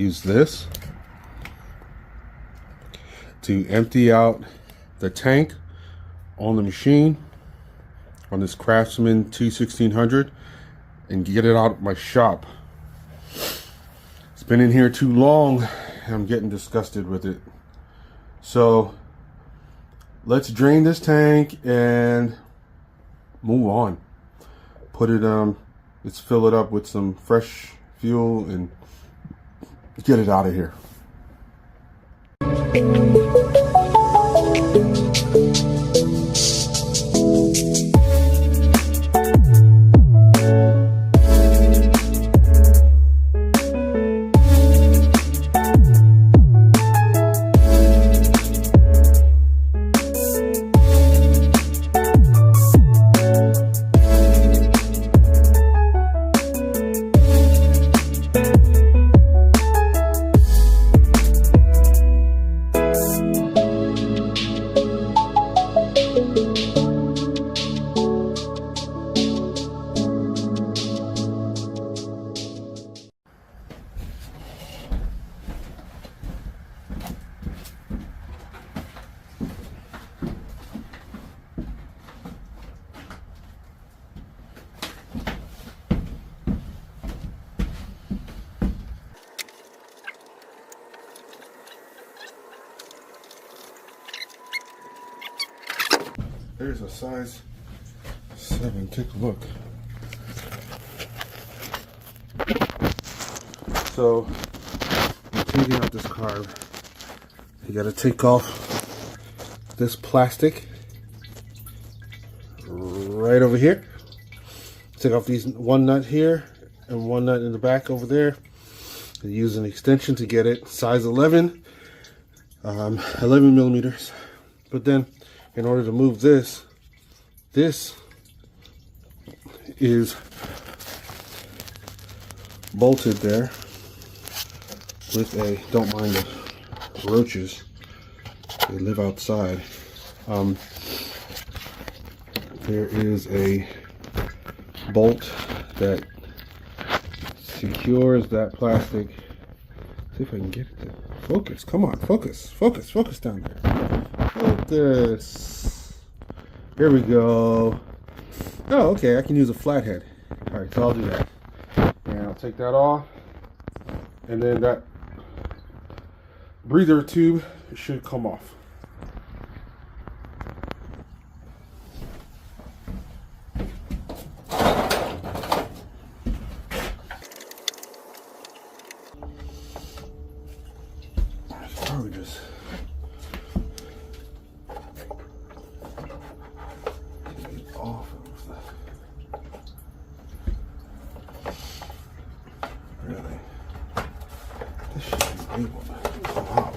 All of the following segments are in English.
use this to empty out the tank on the machine on this Craftsman T1600 and get it out of my shop. It's been in here too long. I'm getting disgusted with it. So let's drain this tank and move on. Put it let's fill it up with some fresh fuel and get it out of here. There's a size 7. Take a look. So, taking out this carb, you gotta take off this plastic right over here. Take off these one nut here and one nut in the back over there. And use an extension to get it size 11, 11 millimeters. But then, in order to move this is bolted there with a, don't mind the roaches, they live outside. There is a bolt that secures that plastic. See if I can get it to focus. Come on, focus down there. Focus. Here we go. Oh, okay, I can use a flathead. All right, so I'll do that. And I'll take that off. And then that breather tube should come off. Probably just take it off of that. Really, this should be able to come out.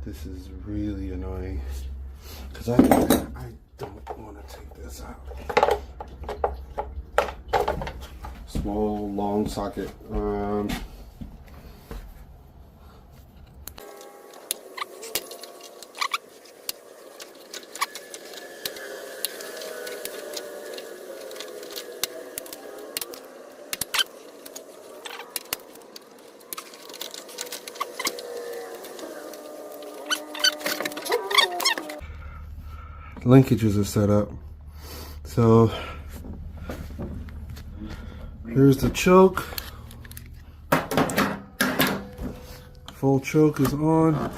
This is really annoying because I don't want to take this out. Small, long socket. Linkages are set up. So here's the choke. Full choke is on.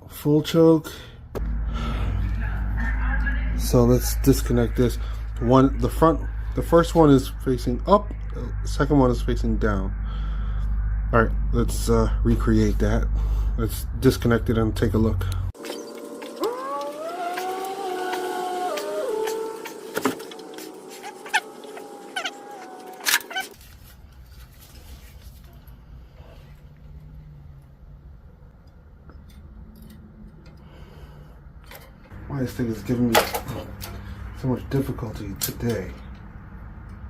Full choke. So let's disconnect this. The first one is facing up. The second one is facing down. All right, let's recreate that. Let's disconnect it and take a look. Why this thing is giving me so much difficulty today.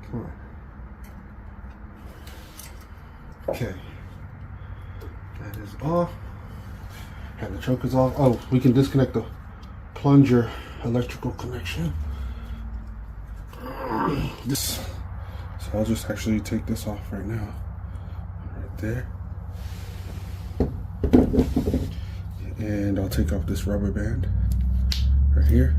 Come on. Okay. That is off. And the choke is off. Oh, we can disconnect the plunger electrical connection. So I'll just actually take this off right now. Right there. And I'll take off this rubber band right here.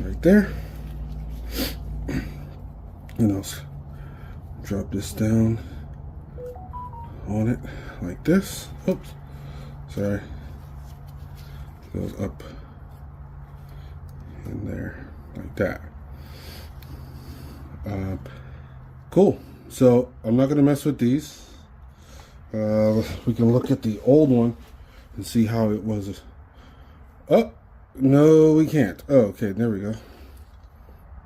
Right there. And I'll drop this down on it like this. Oops. Sorry. It goes up in there like that. Cool. So I'm not gonna mess with these. We can look at the old one and see how it was. Oh, no, we can't. Oh, okay, there we go.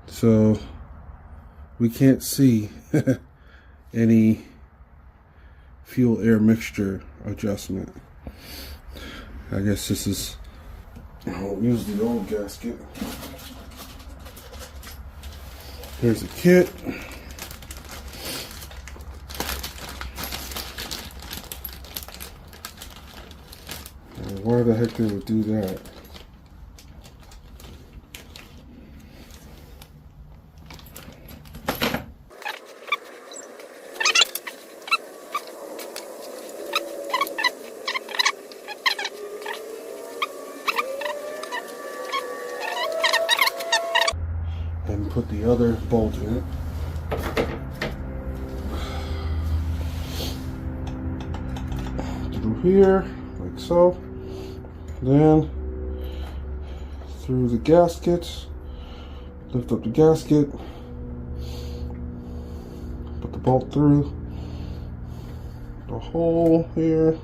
So we can't see any fuel air mixture adjustment. I guess this is, I'll use the old gasket. Here's the kit. Why the heck they would do that? And put the other bolt in it. Through here, like so. Then through the gasket, lift up the gasket, put the bolt through the hole here,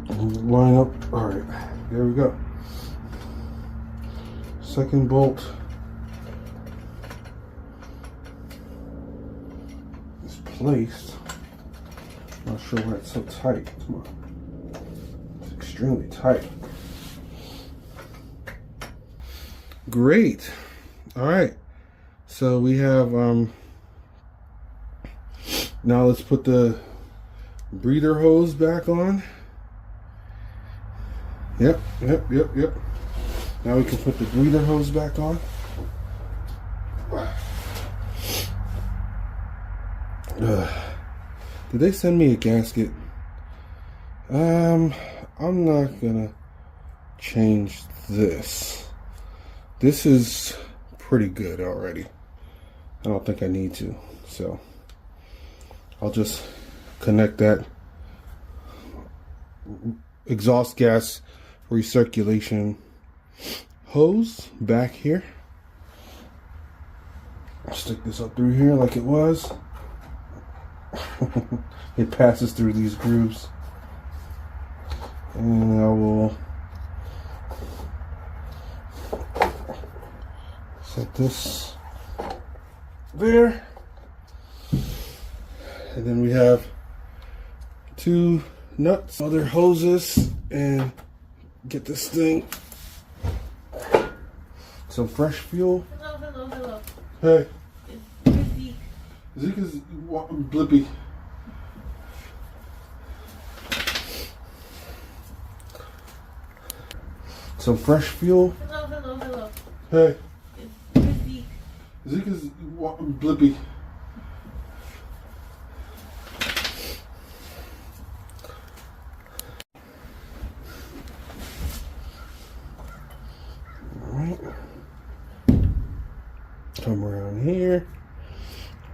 and line up. All right, there we go. Second bolt is placed. Not sure why it's so tight. Come on. It's extremely tight. Great. All right. So we have, now let's put the breather hose back on. Yep. Now we can put the breather hose back on. Did they send me a gasket? I'm not gonna change this. This is pretty good already. I don't think I need to, so I'll just connect that exhaust gas recirculation hose back here. Stick this up through here like it was. It passes through these grooves, and I will set this there, and then we have two nuts, other hoses, and get this thing some fresh fuel. Hello. Hey. Where's Zeke? Zeke is blippy. Some fresh fuel. Hello. Hey. Where's Zeke? Zeke is blippy. Alright. Come around here.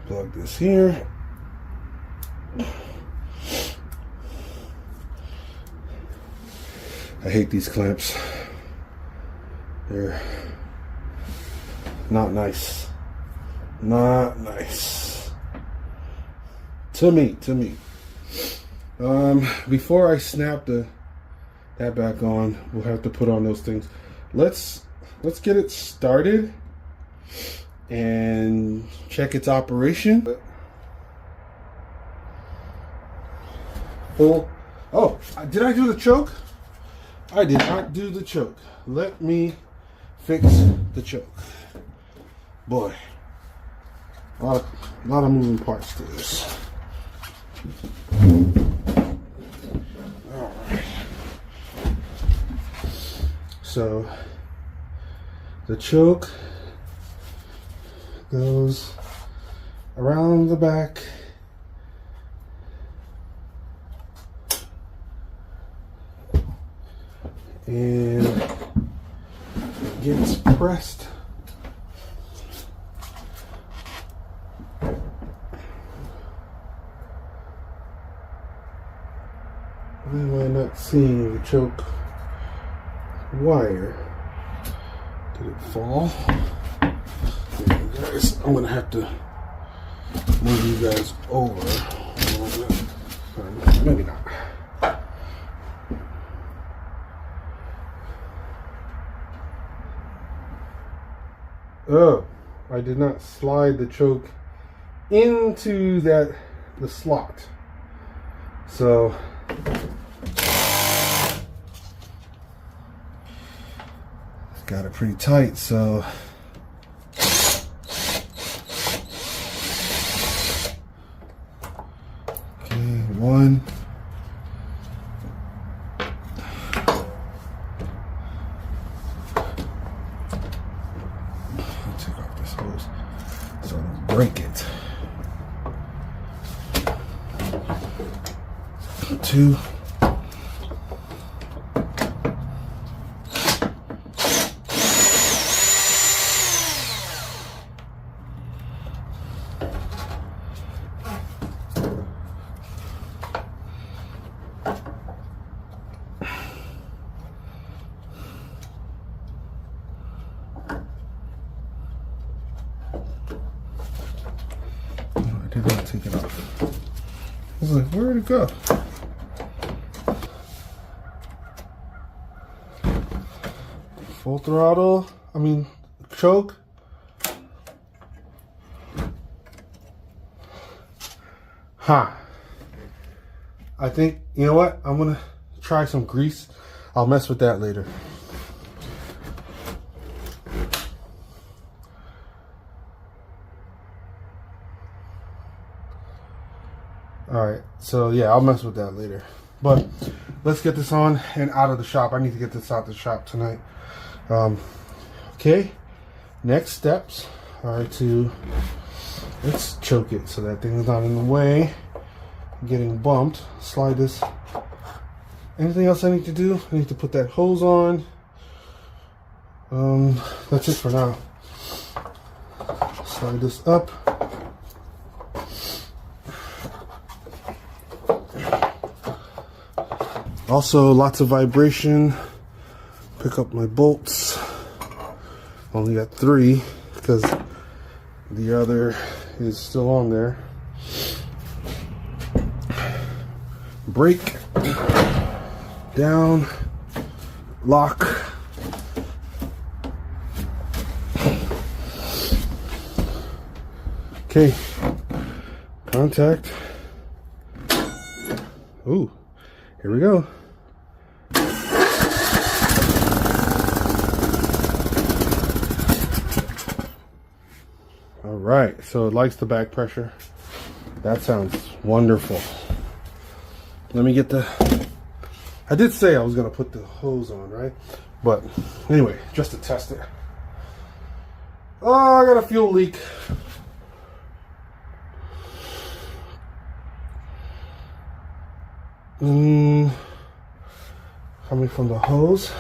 Plug this here. I hate these clamps. They're not nice. Not nice. To me. Before I snap that back on, we'll have to put on those things. Let's get it started and check its operation. Oh, did I do the choke? I did not do the choke. Let me fix the choke. Boy, a lot of moving parts to this. Alright. So the choke goes around the back and gets pressed why am I not seeing the choke wire? Did it fall? Yeah, guys, I'm gonna have to move you guys over a little bit. Maybe not. Oh, I did not slide the choke into the slot. So got it pretty tight, so okay, one. I'll take off this hose so I don't break it. Two. I did not take it off. I was like, where'd it go? Full throttle, choke. I think, you know what? I'm gonna try some grease. I'll mess with that later. Alright, so yeah, I'll mess with that later. But let's get this on and out of the shop. I need to get this out of the shop tonight. Okay, next steps are let's choke it so that thing's not in the way, getting bumped. Slide this. Anything else I need to do? I need to put that hose on. That's it for now. Slide this up. Also, lots of vibration. Pick up my bolts. Only got 3 because the other is still on there. Brake, down, lock. Okay, contact. Ooh, here we go. All right, so it likes the back pressure. That sounds wonderful. Let me get I did say I was gonna put the hose on, right? But anyway, just to test it. Oh, I got a fuel leak. Coming from the hose.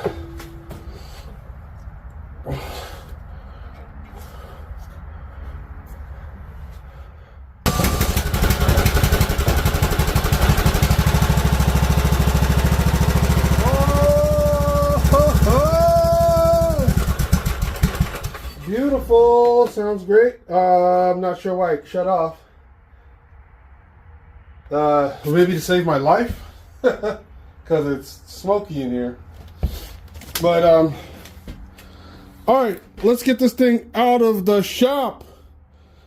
Beautiful, sounds great. I'm not sure why it shut off. Maybe to save my life, because it's smoky in here. But all right, let's get this thing out of the shop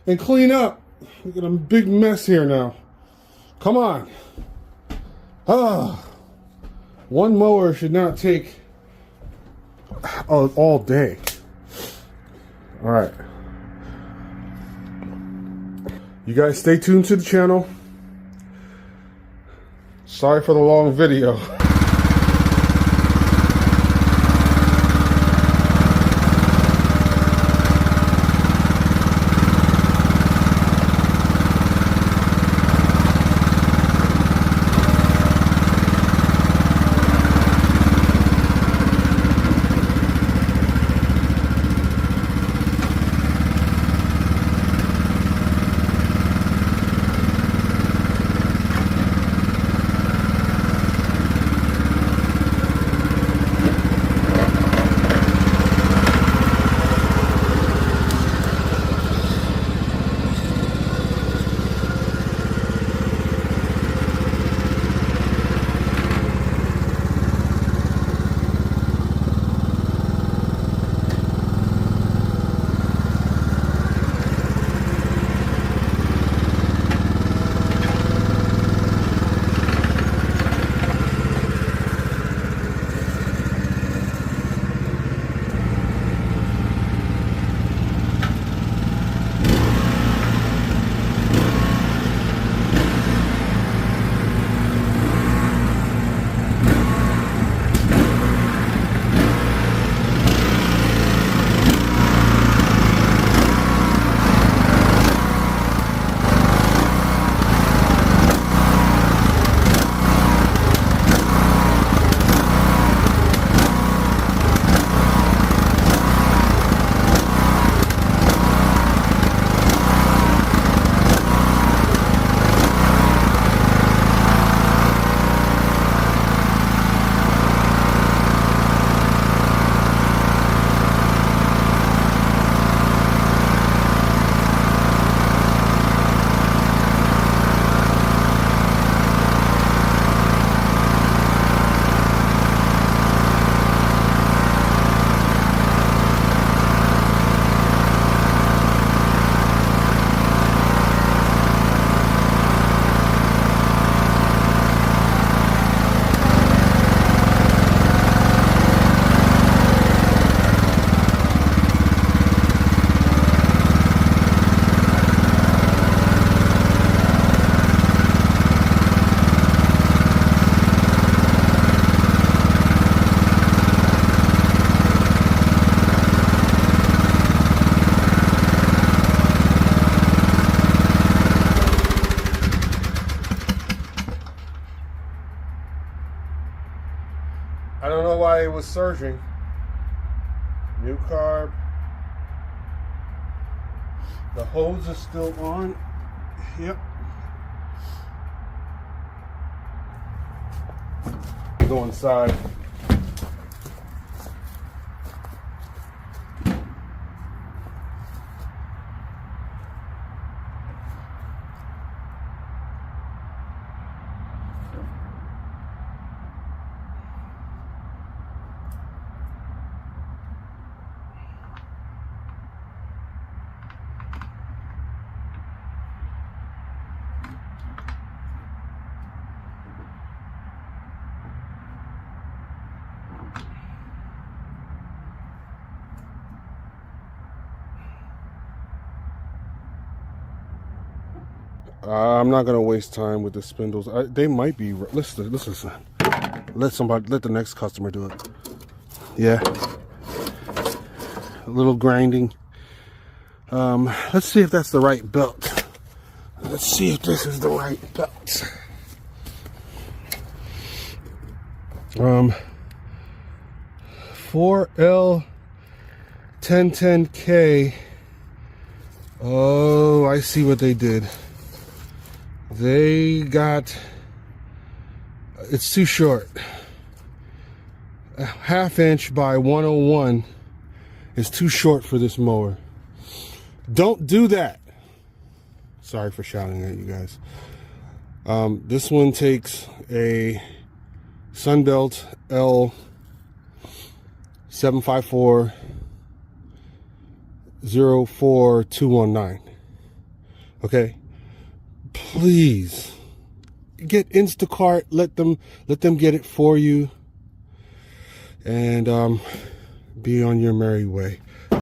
and clean up. We got a big mess here now. Come on. One mower should not take all day. All right. You guys stay tuned to the channel. Sorry for the long video. I don't know why it was surging. New carb. The hose is still on. Yep. Go inside. I'm not gonna waste time with the spindles. They might be. Listen. Let the next customer do it. Yeah. A little grinding. Let's see if that's the right belt. Let's see if this is the right belt. 4L 1010K. Oh, I see what they did. They got, it's too short. A 1/2 inch by 101 is too short for this mower. Don't do that. Sorry for shouting at you guys. This one takes a Sunbelt L754 04219. Okay, please get Instacart. Let them get it for you, and be on your merry way.